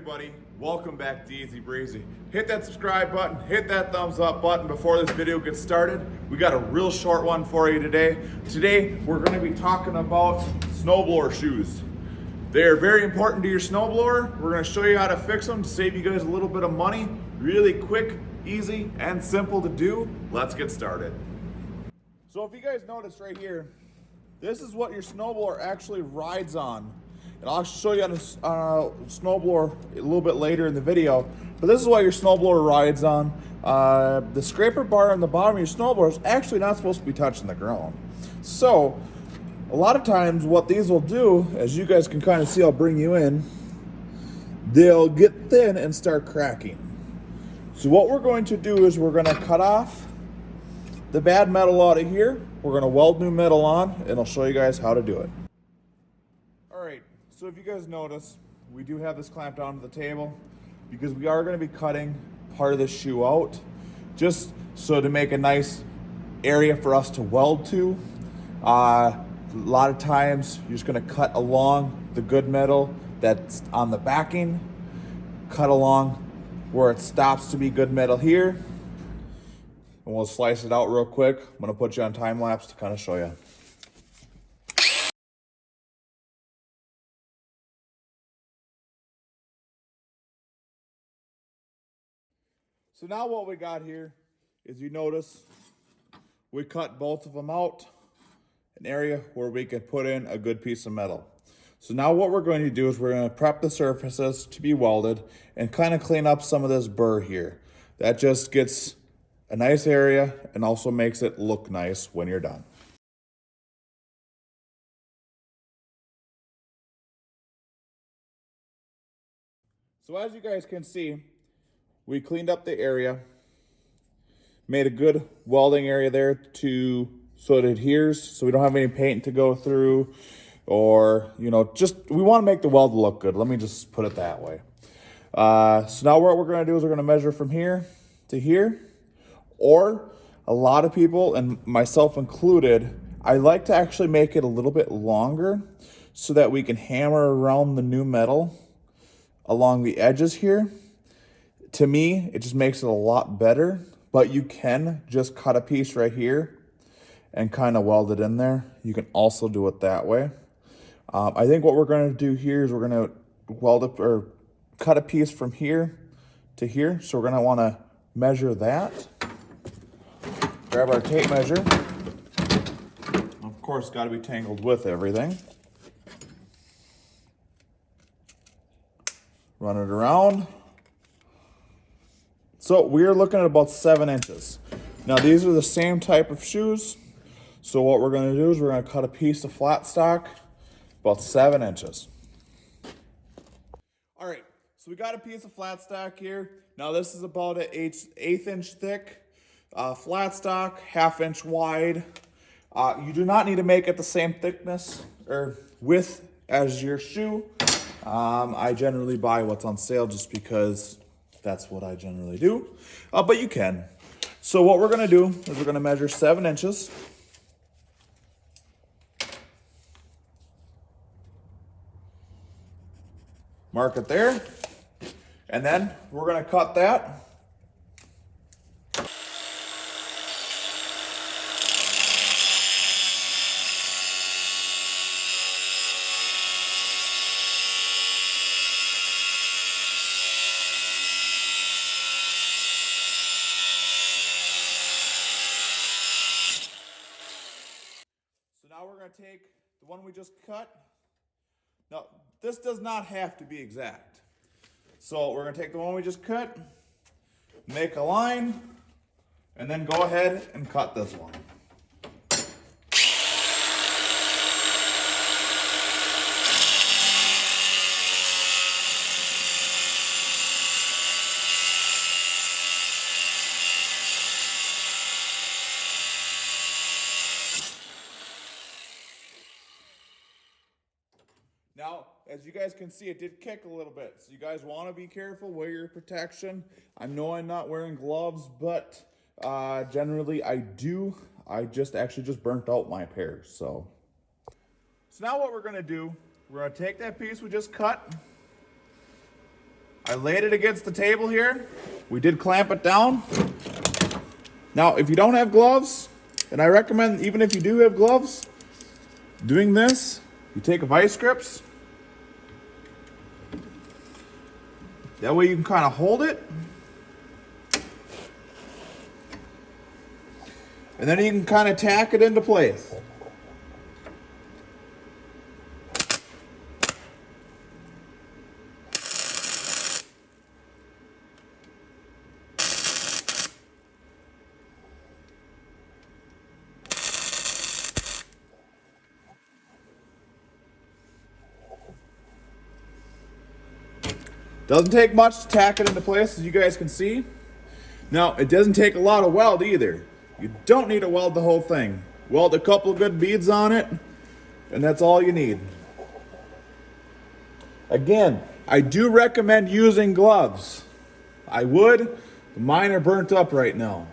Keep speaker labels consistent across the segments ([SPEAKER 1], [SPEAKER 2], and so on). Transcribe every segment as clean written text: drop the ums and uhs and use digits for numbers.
[SPEAKER 1] everybody, welcome back to Easy Breezy. Hit that subscribe button, hit that thumbs up button before this video gets started. We got a real short one for you today. Today we're going to be talking about snowblower shoes. They are very important to your snowblower. We're going to show you how to fix them to save you guys a little bit of money. Really quick, easy, and simple to do. Let's get started. So if you guys notice right here, this is what your snowblower actually rides on. And I'll show you on a snowblower a little bit later in the video. But this is what your snowblower rides on. The scraper bar on the bottom of your snowblower is actually not supposed to be touching the ground. So a lot of times what these will do, as you guys can kind of see, I'll bring you in, they'll get thin and start cracking. So what we're going to do is we're going to cut off the bad metal out of here. We're going to weld new metal on, and I'll show you guys how to do it. Alright, so if you guys notice, we do have this clamped onto the table because we are going to be cutting part of this shoe out, just so to make a nice area for us to weld to. A lot of times you're just going to cut along the good metal that's on the backing, cut along where it stops to be good metal here, and we'll slice it out real quick. I'm going to put you on time lapse to kind of show you. So now what we got here is, you notice we cut both of them out, an area where we can put in a good piece of metal. So now what we're going to do is we're going to prep the surfaces to be welded and kind of clean up some of this burr here. That just gets a nice area and also makes it look nice when you're done. So as you guys can see, we cleaned up the area, made a good welding area there so it adheres, so we don't have any paint to go through, or, just, we want to make the weld look good. Let me just put it that way. So now what we're going to do is we're going to measure from here to here, or a lot of people, and myself included, I like to actually make it a little bit longer so that we can hammer around the new metal along the edges here. To me, it just makes it a lot better, but you can just cut a piece right here and kind of weld it in there. You can also do it that way. I think what we're going to do here is we're going to weld up or cut a piece from here to here. So we're going to want to measure that. Grab our tape measure. Of course, got to be tangled with everything. Run it around. So we're looking at about 7 inches. Now these are the same type of shoes. So what we're going to do is we're going to cut a piece of flat stock about 7 inches. All right, so we got a piece of flat stock here. Now this is about an eighth inch thick flat stock, 1/2 inch wide. You do not need to make it the same thickness or width as your shoe. I generally buy what's on sale just because that's what I generally do, but you can. So what we're gonna do is we're gonna measure 7 inches. Mark it there, and then we're gonna cut that. So now we're going to take the one we just cut. Now, this does not have to be exact. So we're going to take the one we just cut, make a line, and then go ahead and cut this one. Now, as you guys can see, it did kick a little bit. So you guys want to be careful, wear your protection. I know I'm not wearing gloves, but generally I do. I actually just burnt out my pair, so. So now what we're gonna do, we're gonna take that piece we just cut, I laid it against the table here. We did clamp it down. Now, if you don't have gloves, and I recommend even if you do have gloves, doing this, you take a vice grips. That way you can kind of hold it. And then you can kind of tack it into place. Doesn't take much to tack it into place, as you guys can see. Now, it doesn't take a lot of weld either. You don't need to weld the whole thing. Weld a couple of good beads on it, and that's all you need. Again, I do recommend using gloves. I would, but mine are burnt up right now.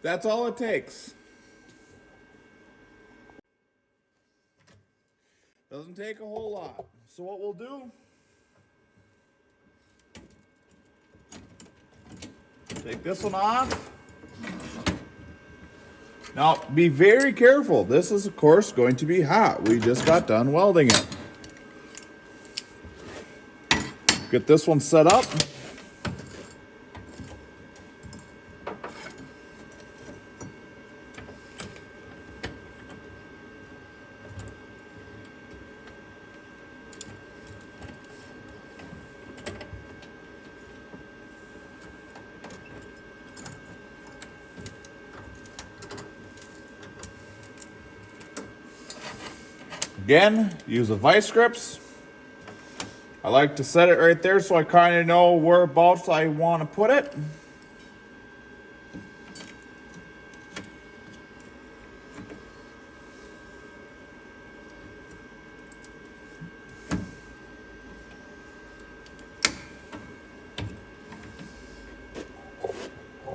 [SPEAKER 1] That's all it takes. Doesn't take a whole lot. So what we'll do, take this one off. Now, be very careful. This is, of course, going to be hot. We just got done welding it. Get this one set up. Again, use the vice grips. I like to set it right there so I kind of know whereabouts I want to put it.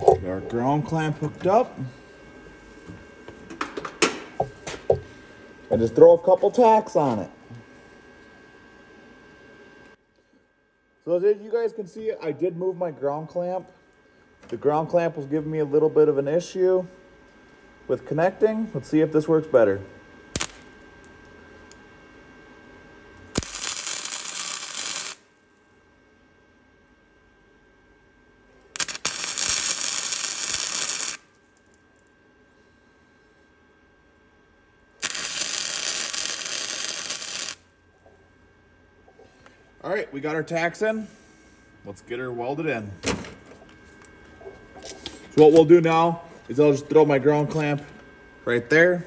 [SPEAKER 1] Got our ground clamp hooked up. And just throw a couple tacks on it. So as you guys can see, I did move my ground clamp. The ground clamp was giving me a little bit of an issue with connecting. Let's see if this works better. All right, we got our tacks in. Let's get her welded in. So what we'll do now is I'll just throw my ground clamp right there.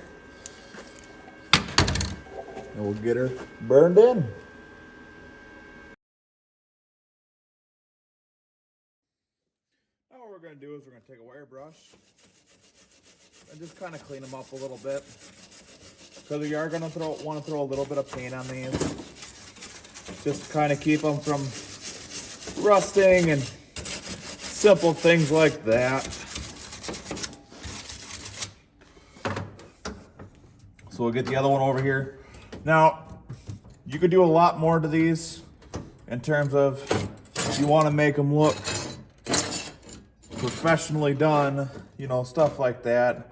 [SPEAKER 1] And we'll get her burned in. Now what we're gonna do is we're gonna take a wire brush and just kind of clean them up a little bit. Because we are gonna want to throw a little bit of paint on these. Just kind of keep them from rusting and simple things like that. So we'll get the other one over here. Now, you could do a lot more to these in terms of if you want to make them look professionally done, you know, stuff like that.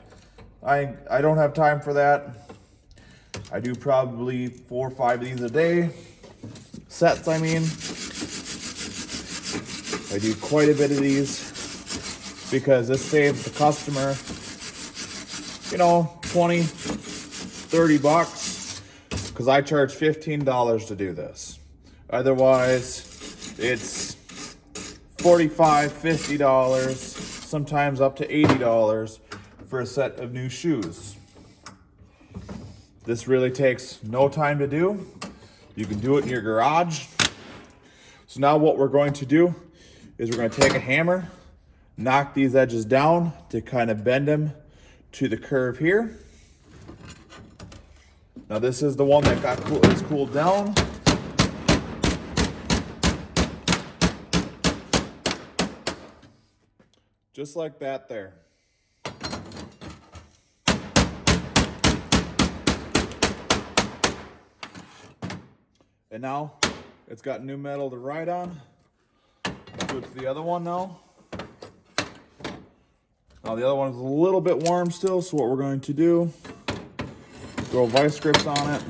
[SPEAKER 1] I don't have time for that. I do probably 4 or 5 of these a day. Sets, I mean. I do quite a bit of these because this saves the customer, you know, 20, 30 bucks because I charge $15 to do this. Otherwise, it's $45, $50, sometimes up to $80 for a set of new shoes. This really takes no time to do. You can do it in your garage. So now what we're going to do is we're going to take a hammer, knock these edges down to kind of bend them to the curve here. Now this is the one that is cooled down. Just like that there. And now it's got new metal to ride on. Let's go to the other one now. Now the other one is a little bit warm still, so what we're going to do, throw vice grips on it.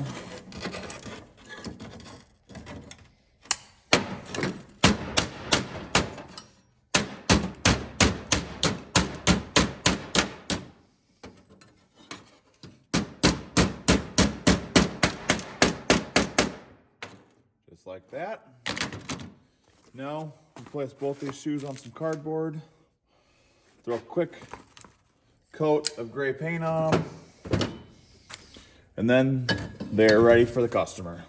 [SPEAKER 1] Just like that. Now, we place both these shoes on some cardboard. Throw a quick coat of gray paint on them. And then they're ready for the customer.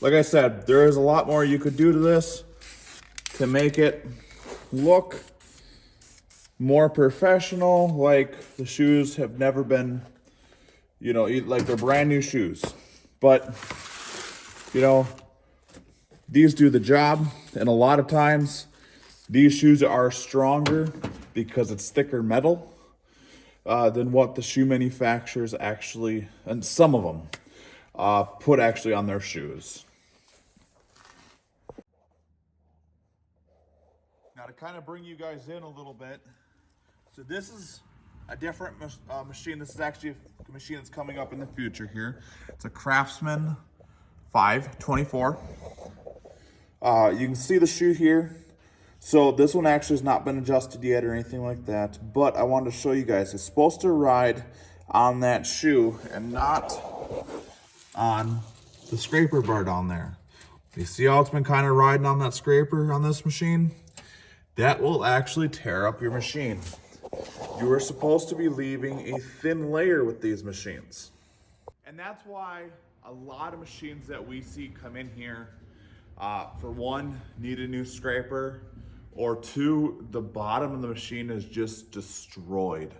[SPEAKER 1] Like I said, there is a lot more you could do to this to make it look more professional, like the shoes have never been, you know, like they're brand new shoes. But, you know, these do the job, and a lot of times these shoes are stronger because it's thicker metal than what the shoe manufacturers actually, and some of them, put actually on their shoes. Now to kind of bring you guys in a little bit, so this is a different machine. This is actually a machine that's coming up in the future here. It's a Craftsman 524. You can see the shoe here. So this one actually has not been adjusted yet or anything like that, but I wanted to show you guys. It's supposed to ride on that shoe and not on the scraper bar down there. You see how it's been kind of riding on that scraper on this machine? That will actually tear up your machine. You are supposed to be leaving a thin layer with these machines. And that's why a lot of machines that we see come in here, for one, need a new scraper, or two, the bottom of the machine is just destroyed.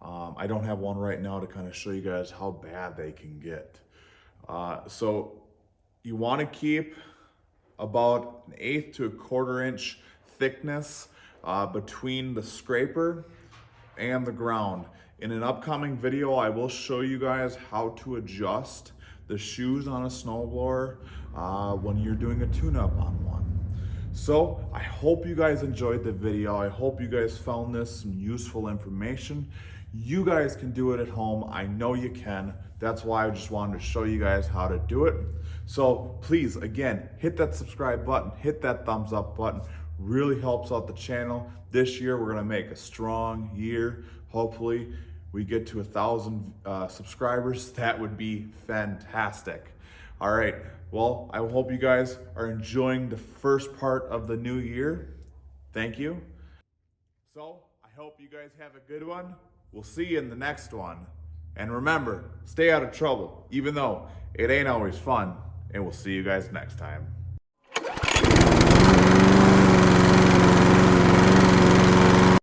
[SPEAKER 1] I don't have one right now to kind of show you guys how bad they can get. So you want to keep about an 1/8 to a 1/4 inch thickness between the scraper and the ground. In an upcoming video, I will show you guys how to adjust the shoes on a snowblower when you're doing a tune-up on one. So I hope you guys enjoyed the video. I hope you guys found this some useful information. You guys can do it at home. I know you can. That's why I just wanted to show you guys how to do it. So please, again, hit that subscribe button, hit that thumbs up button. Really helps out the channel. This year we're gonna make a strong year. Hopefully we get to 1,000 subscribers. That would be fantastic. All right, well, I hope you guys are enjoying the first part of the new year. Thank you. So I hope you guys have a good one. We'll see you in the next one. And remember, stay out of trouble, even though it ain't always fun. And we'll see you guys next time.